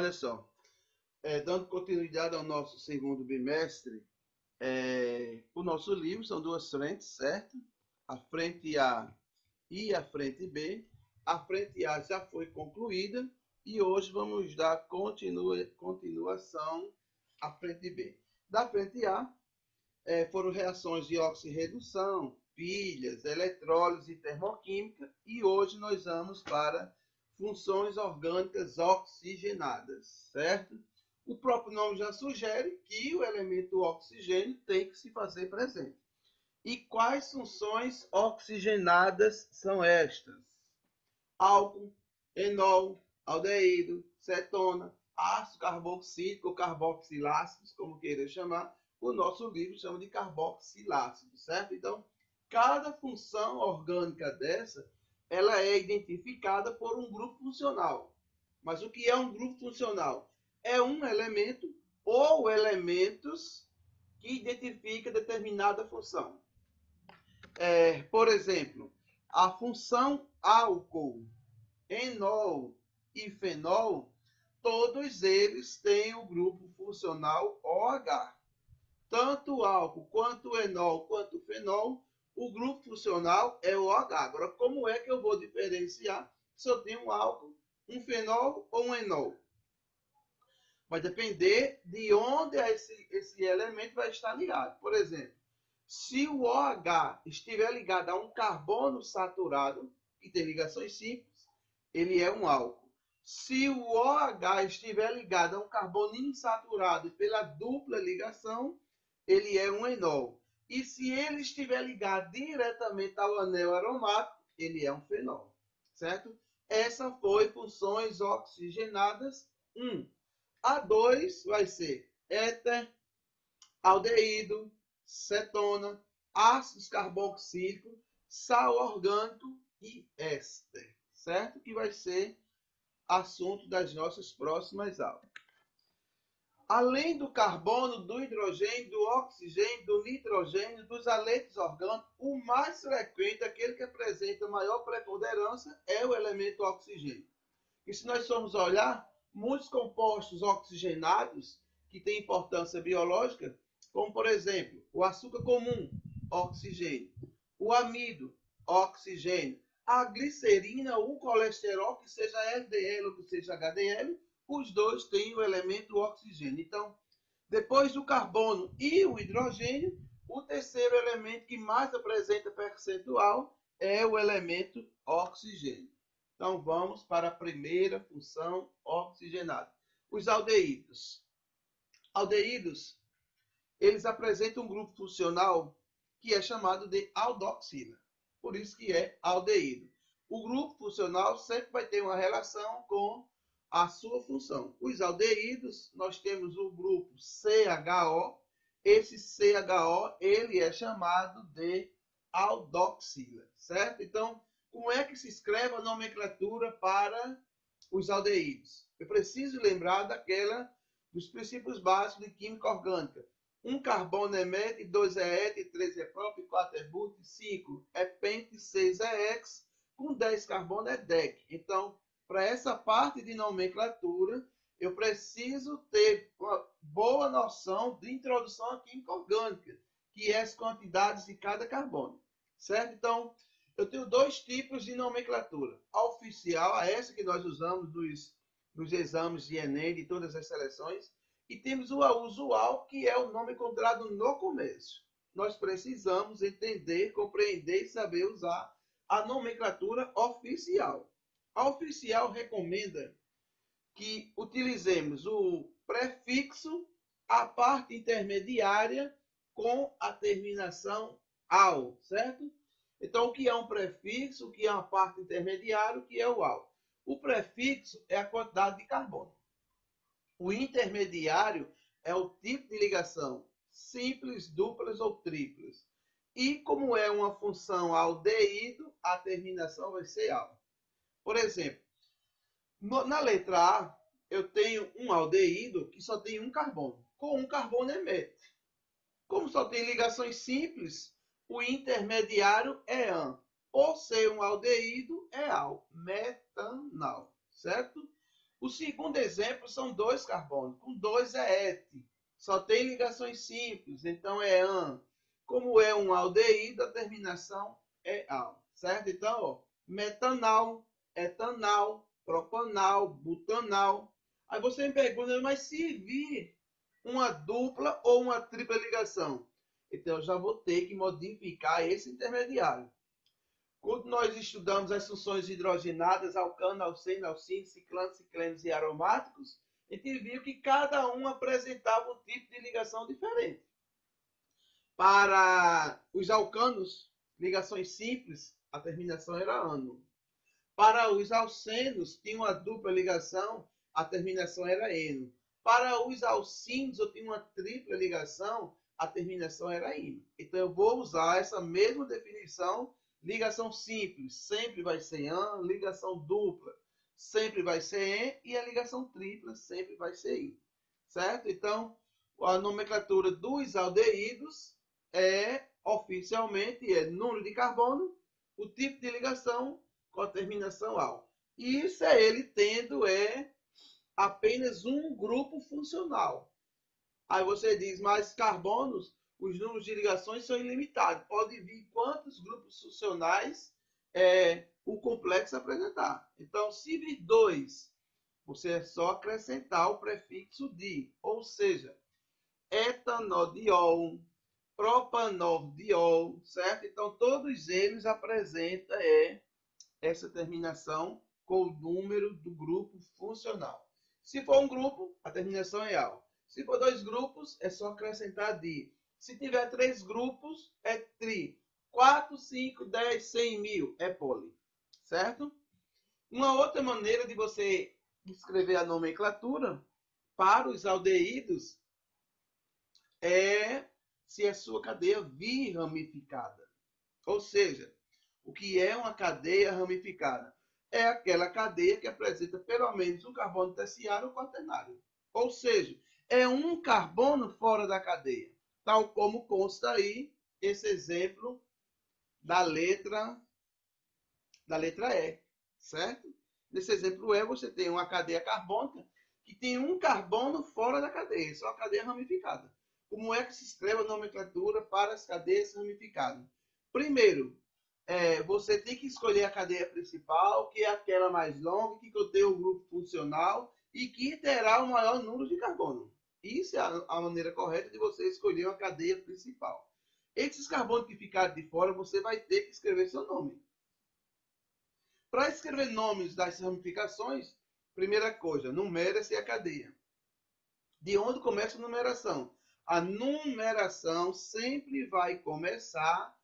olha só, dando continuidade ao nosso segundo bimestre, o nosso livro são duas frentes, certo? A frente A e a frente B. A frente A já foi concluída e hoje vamos dar continuação à frente B. Da frente A, foram reações de oxirredução, pilhas, eletrólise e termoquímica, e hoje nós vamos para funções orgânicas oxigenadas, certo? O próprio nome já sugere que o elemento oxigênio tem que se fazer presente. E quais funções oxigenadas são estas? Álcool, enol, aldeído, cetona, ácido carboxílico ou carboxilácidos, como queira chamar. O nosso livro chama de carboxilácidos, certo? Então, cada função orgânica dessa, ela é identificada por um grupo funcional. Mas o que é um grupo funcional? É um elemento ou elementos que identifica determinada função. Por exemplo, a função álcool, enol e fenol, todos eles têm o grupo funcional OH. Tanto o álcool, quanto o enol, quanto o fenol, o grupo funcional é o OH. Agora, como é que eu vou diferenciar se eu tenho um álcool, um fenol ou um enol? Vai depender de onde esse elemento vai estar ligado. Por exemplo, se o OH estiver ligado a um carbono saturado, que tem ligações simples, ele é um álcool. Se o OH estiver ligado a um carbono insaturado pela dupla ligação, ele é um enol. E se ele estiver ligado diretamente ao anel aromático, ele é um fenol. Certo? Essa foi funções oxigenadas 1. A 2 vai ser éter, aldeído, cetona, ácidos carboxílicos, sal orgânico e éster, certo? Que vai ser assunto das nossas próximas aulas. Além do carbono, do hidrogênio, do oxigênio, do nitrogênio, dos aletos orgânicos, o mais frequente, aquele que apresenta maior preponderância, é o elemento oxigênio. E se nós formos olhar, muitos compostos oxigenados, que têm importância biológica, como por exemplo, o açúcar comum, oxigênio, o amido, oxigênio, a glicerina, o colesterol, que seja LDL ou que seja HDL, os dois têm o elemento oxigênio. Então, depois do carbono e o hidrogênio, o terceiro elemento que mais apresenta percentual é o elemento oxigênio. Então, vamos para a primeira função oxigenada. Os aldeídos. Aldeídos, eles apresentam um grupo funcional que é chamado de aldoxila. Por isso que é aldeído. O grupo funcional sempre vai ter uma relação com a sua função. Os aldeídos, nós temos o grupo CHO. Esse CHO, ele é chamado de aldoxila, certo? Então, como é que se escreve a nomenclatura para os aldeídos? Eu preciso lembrar dos princípios básicos de química orgânica. 1 carbono é met, 2 é et, 3 é prop, 4 é but, 5 é pent, 6 é hex, com 10 carbono é dec. Então, para essa parte de nomenclatura, eu preciso ter uma boa noção de introdução à química orgânica, que é as quantidades de cada carbono, certo? Então, eu tenho dois tipos de nomenclatura. A oficial, essa que nós usamos nos exames de Enem, de todas as seleções, e temos a usual, que é o nome encontrado no começo. Nós precisamos entender, compreender e saber usar a nomenclatura oficial. A oficial recomenda que utilizemos o prefixo, a parte intermediária, com a terminação ao, certo? Então, o que é um prefixo, o que é uma parte intermediária, o que é o ao? O prefixo é a quantidade de carbono. O intermediário é o tipo de ligação, simples, duplas ou triplas. E como é uma função aldeído, a terminação vai ser ao. Por exemplo, na letra A, eu tenho um aldeído que só tem um carbono. Com um carbono é met. Como só tem ligações simples, o intermediário é por ser um aldeído, é ao, metanal, certo? O segundo exemplo são dois carbonos. Com dois é et. Só tem ligações simples, então é an. Como é um aldeído, a terminação é al. Certo? Então, ó, metanal, etanal, propanal, butanal. Aí você me pergunta, mas se vir uma dupla ou uma tripla ligação? Então, eu já vou ter que modificar esse intermediário. Quando nós estudamos as funções hidrogenadas, alcano, alceno, alcino, ciclano, ciclenos e aromáticos, a gente viu que cada um apresentava um tipo de ligação diferente. Para os alcanos, ligações simples, a terminação era ano. Para os alcenos, tinha uma dupla ligação, a terminação era eno. Para os alcinos, eu tinha uma tripla ligação, a terminação era ino. Então, eu vou usar essa mesma definição. Ligação simples sempre vai ser an, ligação dupla sempre vai ser en, e a ligação tripla sempre vai ser in. Certo? Então, a nomenclatura dos aldeídos é, oficialmente, número de carbono, o tipo de ligação com a terminação al. E isso é ele tendo apenas um grupo funcional. Aí você diz, mas carbonos, os números de ligações são ilimitados. Pode vir quantos grupos funcionais o complexo apresentar. Então, se vir 2, você é só acrescentar o prefixo di, ou seja, etanodiol, propanodiol, certo? Então, todos eles apresentam essa terminação com o número do grupo funcional. Se for um grupo, a terminação é al. Se for dois grupos, é só acrescentar di. Se tiver 3 grupos, é tri. 4, 5, 10, 100, 1000 é poli. Certo? Uma outra maneira de você escrever a nomenclatura para os aldeídos é se a sua cadeia vir ramificada. Ou seja, o que é uma cadeia ramificada? É aquela cadeia que apresenta pelo menos um carbono terciário ou quaternário. Ou seja, é um carbono fora da cadeia. Tal como consta aí esse exemplo da letra E. Certo? Nesse exemplo E, você tem uma cadeia carbônica que tem um carbono fora da cadeia. Isso é uma cadeia ramificada. Como é que se escreve a nomenclatura para as cadeias ramificadas? Primeiro, você tem que escolher a cadeia principal, que é aquela mais longa, que contém o grupo funcional e que terá o maior número de carbono. Isso é a maneira correta de você escolher uma cadeia principal. Esses carbonos que ficarem de fora, você vai ter que escrever seu nome. Para escrever nomes das ramificações, primeira coisa, numera-se a cadeia. De onde começa a numeração? A numeração sempre vai começar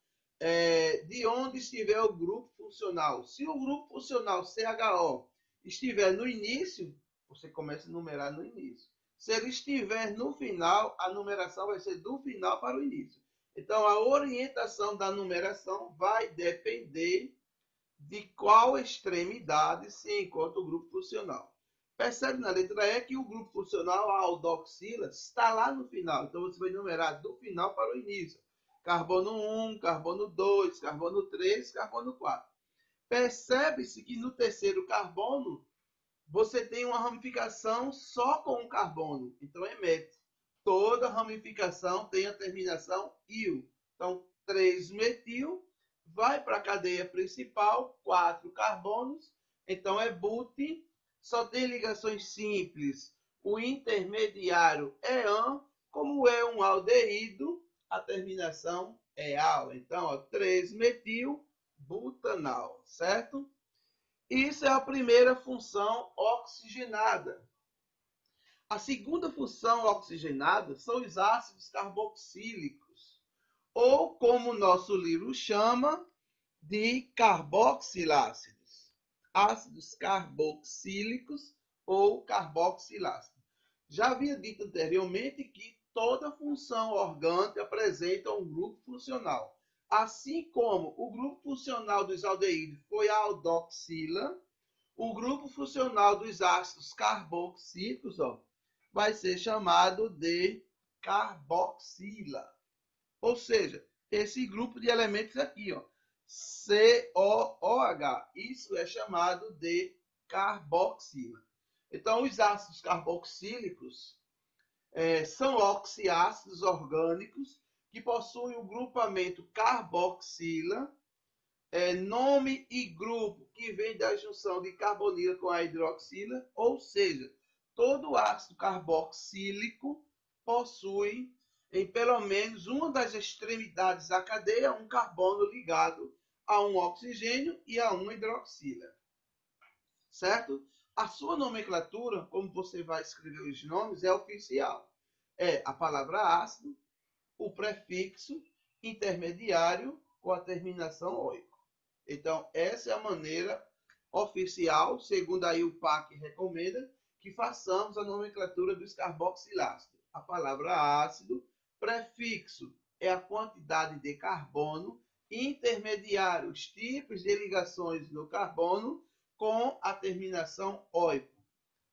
de onde estiver o grupo funcional. Se o grupo funcional CHO estiver no início, você começa a numerar no início. Se ele estiver no final, a numeração vai ser do final para o início. Então, a orientação da numeração vai depender de qual extremidade se encontra o grupo funcional. Percebe na letra E que o grupo funcional, a aldoxila, está lá no final. Então, você vai numerar do final para o início. Carbono 1, carbono 2, carbono 3, carbono 4. Percebe-se que no terceiro carbono, você tem uma ramificação só com um carbono. Então, é met. Toda ramificação tem a terminação il. Então, 3-metil vai para a cadeia principal, 4 carbonos. Então, é but. Só tem ligações simples. O intermediário é an. Como é um aldeído, a terminação é al. Então, 3-metil butanal, certo? Isso é a primeira função oxigenada. A segunda função oxigenada são os ácidos carboxílicos, ou como o nosso livro chama, de carboxilácidos. Ácidos carboxílicos ou carboxilácidos. Já havia dito anteriormente que toda função orgânica apresenta um grupo funcional. Assim como o grupo funcional dos aldeídos foi a aldoxila, o grupo funcional dos ácidos carboxílicos vai ser chamado de carboxila. Ou seja, esse grupo de elementos aqui, COOH, isso é chamado de carboxila. Então, os ácidos carboxílicos são oxiácidos orgânicos que possuem o grupamento carboxila, nome e grupo que vem da junção de carbonila com a hidroxila, ou seja, todo ácido carboxílico possui em pelo menos uma das extremidades da cadeia um carbono ligado a um oxigênio e a uma hidroxila. Certo? A sua nomenclatura, como você vai escrever os nomes, é oficial. É a palavra ácido, o prefixo intermediário com a terminação oico. Então, essa é a maneira oficial, segundo aí o PAC recomenda, que façamos a nomenclatura dos carboxilácidos. A palavra ácido, prefixo é a quantidade de carbono, intermediário, os tipos de ligações no carbono com a terminação oico.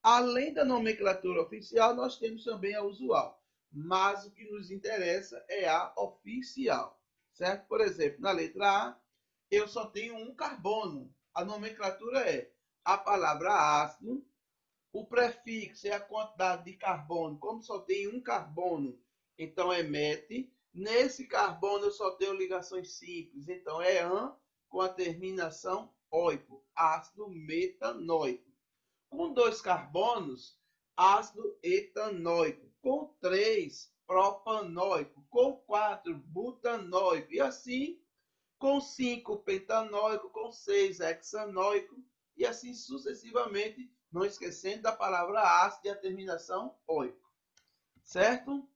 Além da nomenclatura oficial, nós temos também a usual, mas o que nos interessa é a oficial, certo? Por exemplo, na letra A, eu só tenho um carbono. A nomenclatura é a palavra ácido, o prefixo é a quantidade de carbono. Como só tem um carbono, então é met. Nesse carbono eu só tenho ligações simples, então é an com a terminação oico, ácido metanóico. Com 2 carbonos, ácido etanóico. Com 3, propanóico. Com 4, butanóico. E assim, com 5, pentanóico. Com 6, hexanóico. E assim sucessivamente, não esquecendo da palavra ácido e a terminação oico. Certo?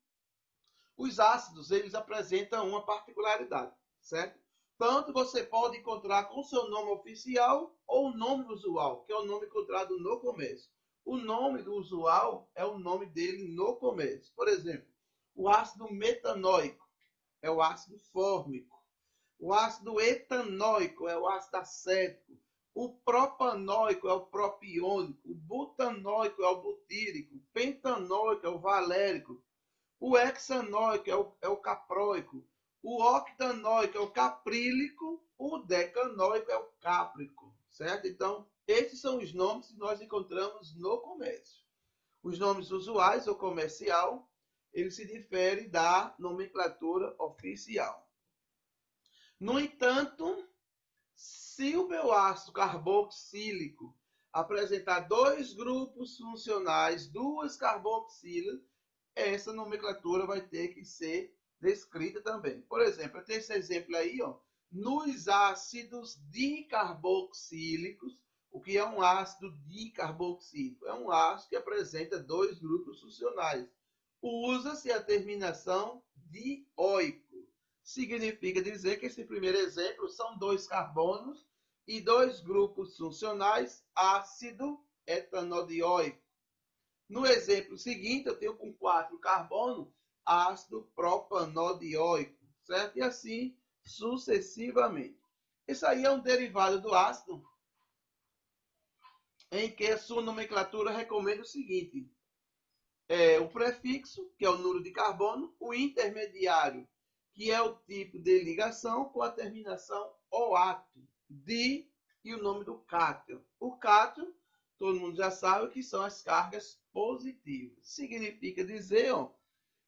Os ácidos, eles apresentam uma particularidade, certo? Tanto você pode encontrar com o seu nome oficial ou o nome usual, que é o nome encontrado no começo. O nome do usual é o nome dele no começo. Por exemplo, o ácido metanóico é o ácido fórmico. O ácido etanóico é o ácido acético. O propanóico é o propiônico. O butanóico é o butírico. O pentanóico é o valérico. O hexanóico é o capróico. O octanóico é o caprílico. O decanóico é o cáprico. Certo? Então, esses são os nomes que nós encontramos no comércio. Os nomes usuais ou comercial, ele se difere da nomenclatura oficial. No entanto, se o meu ácido carboxílico apresentar 2 grupos funcionais, 2 carboxilas, essa nomenclatura vai ter que ser descrita também. Por exemplo, eu tenho esse exemplo aí, ó, nos ácidos dicarboxílicos. O que é um ácido dicarboxílico? É um ácido que apresenta 2 grupos funcionais. Usa-se a terminação dioico. Significa dizer que esse primeiro exemplo são 2 carbonos e 2 grupos funcionais, ácido etanodioico. No exemplo seguinte, eu tenho com 4 carbonos, ácido propanodioico, certo? E assim sucessivamente. Isso aí é um derivado do ácido, em que a sua nomenclatura recomenda o seguinte: o prefixo, que é o número de carbono, o intermediário, que é o tipo de ligação com a terminação oato, di, e o nome do cátion. O cátion, todo mundo já sabe que são as cargas positivas. Significa dizer, ó,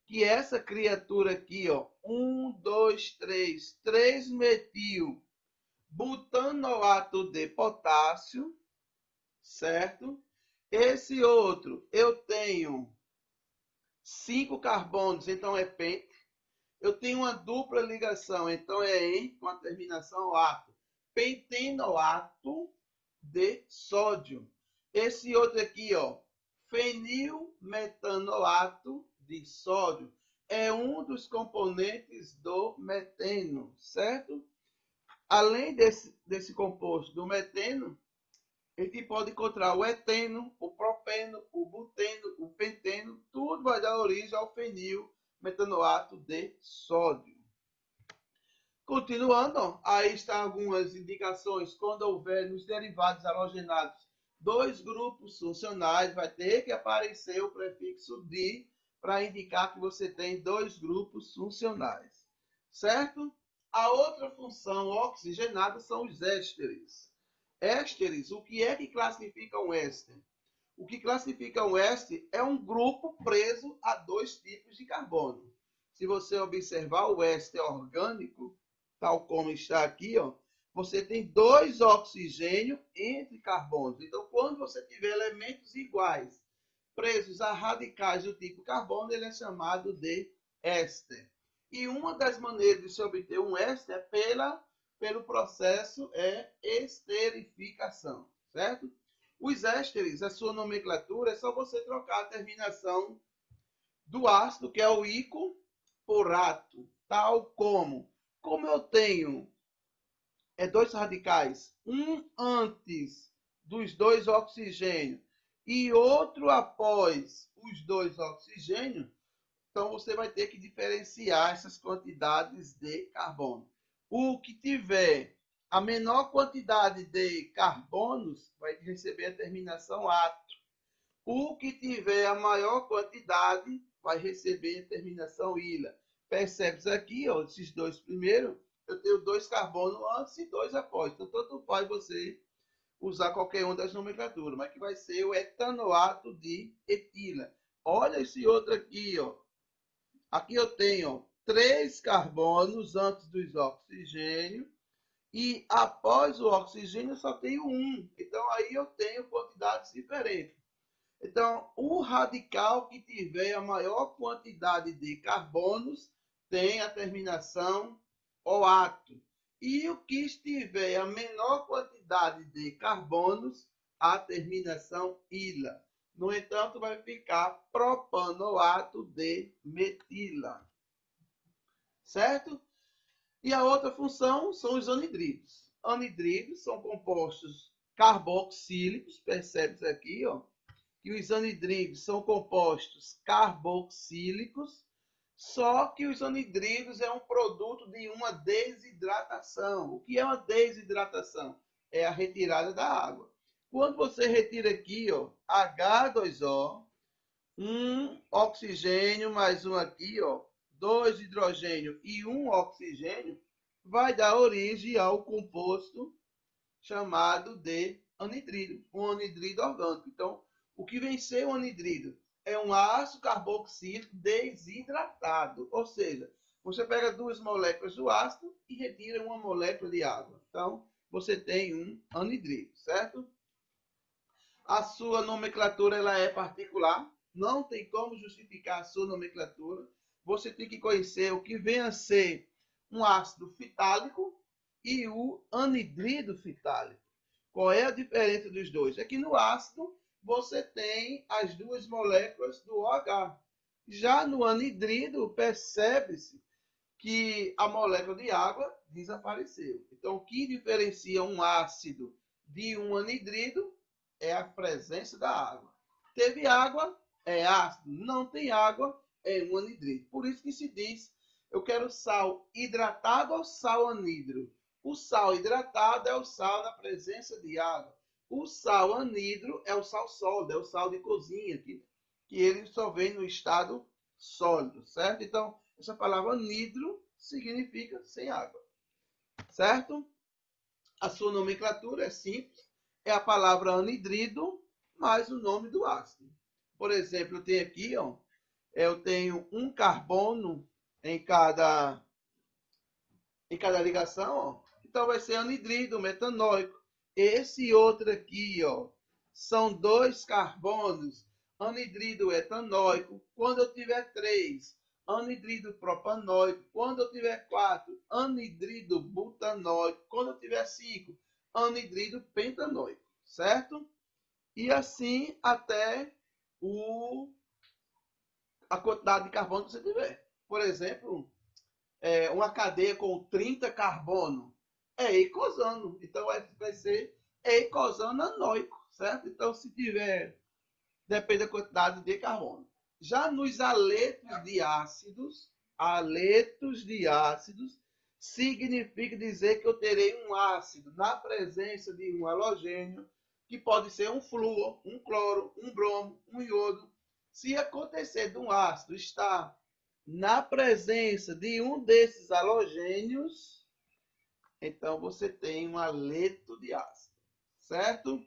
que essa criatura aqui, ó, 1, 2, 3, 3-metil butanoato de potássio, certo? Esse outro, eu tenho 5 carbonos, então é pente. Eu tenho uma dupla ligação, então é em com a terminação ato. Pentenoato de sódio. Esse outro aqui, ó, fenilmetanoato de sódio, é um dos componentes do meteno, certo? Além desse composto do meteno, a gente pode encontrar o eteno, o propeno, o buteno, o penteno, tudo vai dar origem ao fenilmetanoato de sódio. Continuando, aí estão algumas indicações. Quando houver nos derivados halogenados 2 grupos funcionais, vai ter que aparecer o prefixo di para indicar que você tem 2 grupos funcionais. Certo? A outra função oxigenada são os ésteres. Ésteres, o que é que classifica um éster? O que classifica um éster é um grupo preso a dois tipos de carbono. Se você observar o éster orgânico, tal como está aqui, ó, você tem dois oxigênios entre carbonos. Então, quando você tiver elementos iguais presos a radicais do tipo carbono, ele é chamado de éster. E uma das maneiras de se obter um éster é pelo processo esterificação, certo? Os ésteres, a sua nomenclatura, é só você trocar a terminação do ácido, que é o ico, por ato, tal como eu tenho dois radicais, um antes dos dois oxigênios e outro após os dois oxigênios, então você vai ter que diferenciar essas quantidades de carbono. O que tiver a menor quantidade de carbonos vai receber a terminação ato. O que tiver a maior quantidade vai receber a terminação ila. Percebe aqui, ó, esses dois primeiros, eu tenho dois carbonos antes e dois após. Então, tanto faz você usar qualquer uma das nomenclaturas, mas que vai ser o etanoato de etila. Olha esse outro aqui, ó. Aqui eu tenho três carbonos antes dos oxigênios e após o oxigênio só tenho um. Então aí eu tenho quantidades diferentes. Então, o radical que tiver a maior quantidade de carbonos tem a terminação oato. E o que estiver a menor quantidade de carbonos, a terminação ila. No entanto, vai ficar propanoato de metila. Certo? E a outra função são os anidridos. Anidridos são compostos carboxílicos, percebe aqui, ó, que os anidridos são compostos carboxílicos, só que os anidridos é um produto de uma desidratação. O que é uma desidratação? É a retirada da água. Quando você retira aqui, ó, H2O, um oxigênio mais um aqui, ó, dois hidrogênio e um oxigênio, vai dar origem ao composto chamado de anidrido, um anidrido orgânico. Então, o que vem ser um anidrido? É um ácido carboxílico desidratado, ou seja, você pega duas moléculas do ácido e retira uma molécula de água. Então, você tem um anidrido, certo? A sua nomenclatura ela é particular, não tem como justificar a sua nomenclatura. Você tem que conhecer o que vem a ser um ácido fitálico e o anidrido fitálico. Qual é a diferença dos dois? É que no ácido você tem as duas moléculas do OH. Já no anidrido, percebe-se que a molécula de água desapareceu. Então, o que diferencia um ácido de um anidrido é a presença da água. Teve água, é ácido. Não tem água, é um anidrido. Por isso que se diz, eu quero sal hidratado ou sal anidro. O sal hidratado é o sal na presença de água. O sal anidro é o sal sólido, é o sal de cozinha, que ele só vem no estado sólido, certo? Então, essa palavra anidro significa sem água, certo? A sua nomenclatura é simples, é a palavra anidrido mais o nome do ácido. Por exemplo, eu tenho aqui, ó, eu tenho um carbono em cada ligação, ó. Então vai ser anidrido metanóico. Esse outro aqui, ó, são dois carbonos, anidrido etanóico. Quando eu tiver 3, anidrido propanóico. Quando eu tiver 4, anidrido butanóico. Quando eu tiver 5, anidrido pentanóico, certo? E assim até a quantidade de carbono que você tiver. Por exemplo, uma cadeia com 30 carbono é eicosano. Então vai ser eicosano anoico, certo? Então, se tiver, depende da quantidade de carbono. Já nos aletos de ácidos, significa dizer que eu terei um ácido na presença de um halogênio, que pode ser um flúor, um cloro, um bromo, um iodo. Se acontecer de um ácido estar na presença de um desses halogênios, então você tem um aleto de ácido, certo?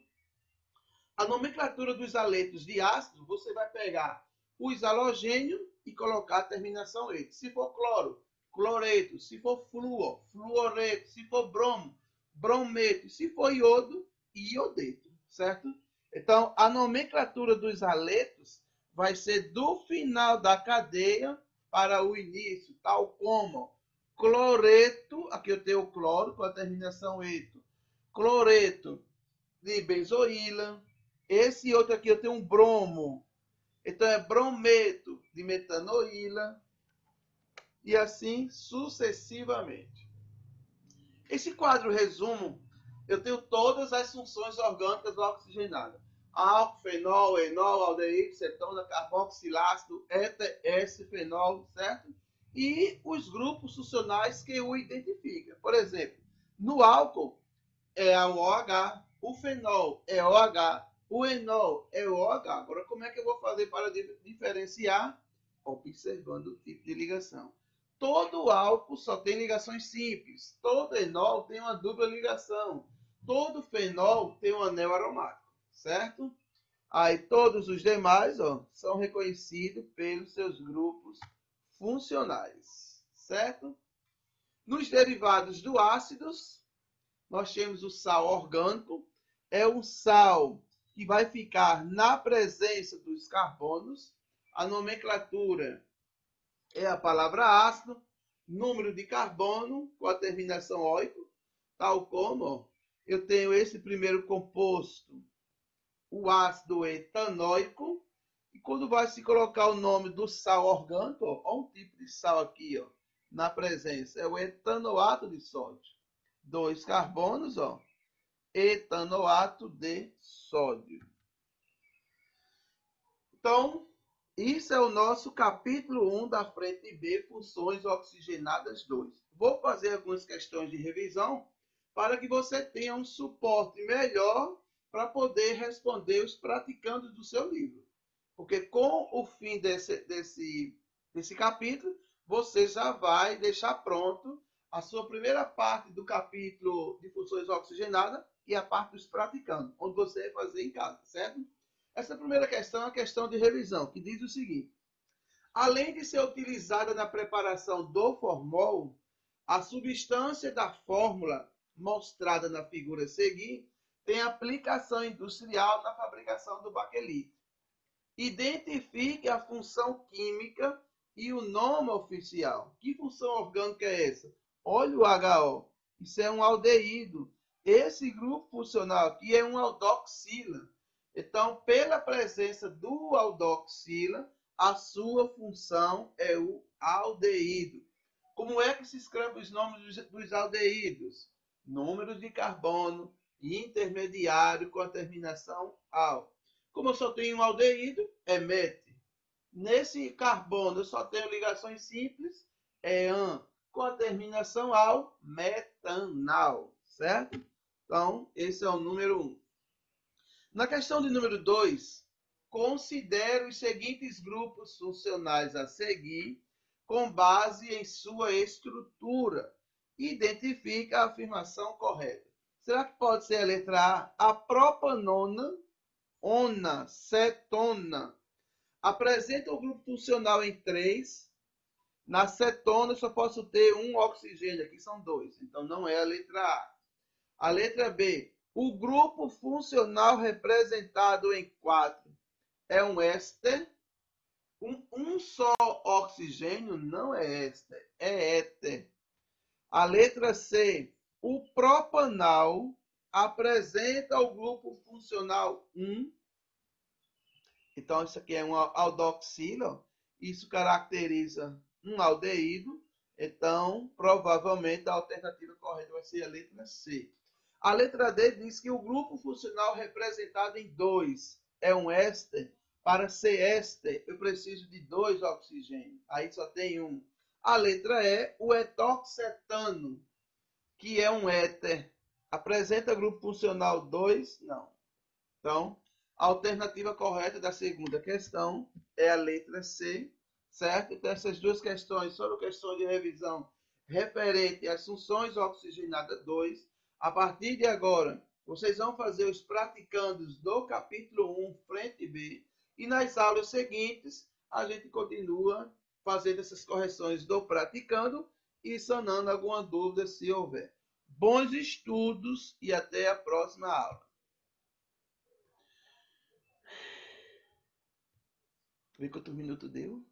A nomenclatura dos haletos de ácido, você vai pegar os halogênios e colocar a terminação eto. Se for cloro, cloreto. Se for flúor, fluoreto. Se for bromo, brometo. Se for iodo, iodeto, certo? Então, a nomenclatura dos haletos vai ser do final da cadeia para o início, tal como cloreto, aqui eu tenho o cloro com a terminação eto, cloreto de benzoíla. Esse outro aqui eu tenho um bromo, então é brometo de metanoíla, e assim sucessivamente. Esse quadro resumo, eu tenho todas as funções orgânicas oxigenadas. Álcool, fenol, enol, aldeído, cetona, carboxilácido, éter, S-fenol, certo? E os grupos funcionais que o identificam. Por exemplo, no álcool é o OH, o fenol é OH, o enol é OH. Agora, como é que eu vou fazer para diferenciar? Observando o tipo de ligação. Todo álcool só tem ligações simples. Todo enol tem uma dupla ligação. Todo fenol tem um anel aromático, certo? Aí todos os demais são reconhecidos pelos seus grupos funcionais, certo? Nos derivados do ácidos, nós temos o sal orgânico. É um sal que vai ficar na presença dos carbonos. A nomenclatura é a palavra ácido, número de carbono com a terminação óico, tal como eu tenho esse primeiro composto, o ácido etanóico, e quando vai se colocar o nome do sal orgânico, olha um tipo de sal aqui, na presença, é o etanoato de sódio. 2 carbonos, etanoato de sódio. Então, isso é o nosso capítulo 1 da frente B, funções oxigenadas 2. Vou fazer algumas questões de revisão para que você tenha um suporte melhor para poder responder os praticandos do seu livro. Porque com o fim desse capítulo, você já vai deixar pronto a sua primeira parte do capítulo de funções oxigenadas e a parte dos praticandos, onde você vai fazer em casa, certo? Essa primeira questão é uma questão de revisão, que diz o seguinte: além de ser utilizada na preparação do formol, a substância da fórmula mostrada na figura a seguir tem aplicação industrial na fabricação do baquelite. Identifique a função química e o nome oficial. Que função orgânica é essa? Olha o HO. Isso é um aldeído. Esse grupo funcional aqui é um aldoxila. Então, pela presença do aldoxila, a sua função é o aldeído. Como é que se escreve os nomes dos aldeídos? Número de carbono intermediário com a terminação al. Como eu só tenho um aldeído, é met. Nesse carbono eu só tenho ligações simples, é an, com a terminação al, metanal, certo? Então, esse é o número 1. Na questão de número 2, considere os seguintes grupos funcionais a seguir com base em sua estrutura. Identifique a afirmação correta. Será que pode ser a letra A? A propanona, ona, cetona, apresenta o grupo funcional em 3. Na cetona eu só posso ter um oxigênio, aqui são 2. Então não é a letra A. A letra B, o grupo funcional representado em 4 é um éster. Um só oxigênio não é éster, é éter. A letra C, o propanal apresenta o grupo funcional 1. Então, isso aqui é um aldoxila. Isso caracteriza um aldeído. Então, provavelmente, a alternativa correta vai ser a letra C. A letra D diz que o grupo funcional representado em 2 é um éster. Para ser éster, eu preciso de 2 oxigênios. Aí só tem um. A letra E, o etoxetano, que é um éter. Apresenta grupo funcional 2? Não. Então, a alternativa correta da segunda questão é a letra C, certo? Então, essas duas questões foram questões de revisão referente às funções oxigenadas 2. A partir de agora, Vocês vão fazer os praticandos do capítulo 1, frente B. E nas aulas seguintes, a gente continua fazendo essas correções do praticando e sanando alguma dúvida se houver. Bons estudos e até a próxima aula. Vê quanto minuto deu?